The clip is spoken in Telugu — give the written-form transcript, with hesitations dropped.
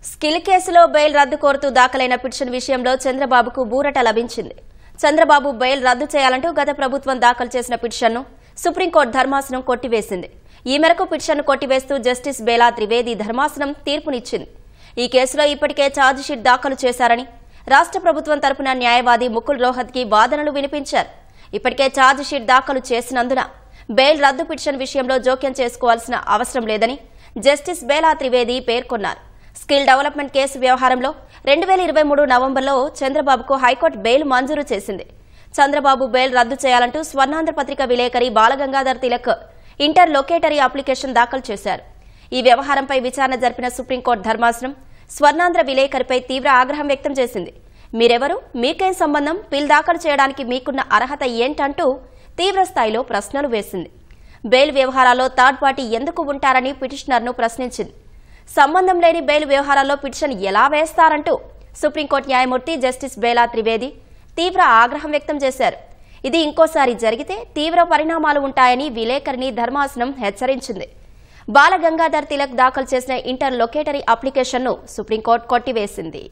స్కిల్ కేసులో బెయిల్ రద్దు కోరుతూ దాఖలైన పిటిషన్ విషయంలో చంద్రబాబుకు బూరట లభించింది. చంద్రబాబు బెయిల్ రద్దు చేయాలంటూ గత ప్రభుత్వం దాఖలు చేసిన పిటిషన్ను సుప్రీంకోర్టు ధర్మాసనం కొట్టివేసింది. ఈ మేరకు పిటిషన్ను కొట్టివేస్తూ జస్టిస్ బేలా త్రివేది ధర్మాసనం తీర్పునిచ్చింది. ఈ కేసులో ఇప్పటికే ఛార్జిషీట్ దాఖలు చేశారని రాష్ట్ర ప్రభుత్వం తరపున న్యాయవాది ముకుల్ రోహత్గి వాదనలు వినిపించారు. ఇప్పటికే ఛార్జిషీట్ దాఖలు చేసినందున బెయిల్ రద్దు పిటిషన్ విషయంలో జోక్యం చేసుకోవాల్సిన అవసరం లేదని జస్టిస్ బేలా త్రివేది పేర్కొన్నారు. స్కిల్ డెవలప్మెంట్ కేసు వ్యవహారంలో 2023 నవంబర్లో చంద్రబాబుకు హైకోర్టు బెయిల్ మంజూరు చేసింది. చంద్రబాబు బెయిల్ రద్దు చేయాలంటూ స్వర్ణాంధ్ర పత్రిక విలేకరి బాలగంగాధర్ తిలక్ ఇంటర్ లొకేటరీ అప్లికేషన్ దాఖలు చేశారు. ఈ వ్యవహారంపై విచారణ జరిపిన సుప్రీంకోర్టు ధర్మాసనం స్వర్ణాంధ్ర విలేకరిపై తీవ్ర ఆగ్రహం వ్యక్తం చేసింది. మీరెవరు, మీకేం సంబంధం, పిల్ దాఖలు చేయడానికి మీకున్న అర్హత ఏంటంటూ తీవ్రస్థాయిలో ప్రశ్నలు వేసింది. బెయిల్ వ్యవహారాల్లో థర్డ్ పార్టీ ఎందుకు ఉంటారని పిటిషనర్ను ప్రశ్నించింది. సంబంధం లేని బెయిల్ వ్యవహారాల్లో పిటిషన్ ఎలా వేస్తారంటూ సుప్రీంకోర్టు న్యాయమూర్తి జస్టిస్ బేలా త్రివేది తీవ్ర ఆగ్రహం వ్యక్తం చేశారు. ఇది ఇంకోసారి జరిగితే తీవ్ర పరిణామాలు ఉంటాయని విలేకరిని ధర్మాసనం హెచ్చరించింది. బాలగంగాధర్ తిలక్ దాఖలు చేసిన ఇంటర్ లొకేటరీ అప్లికేషన్ను సుప్రీంకోర్టు కొట్టివేసింది.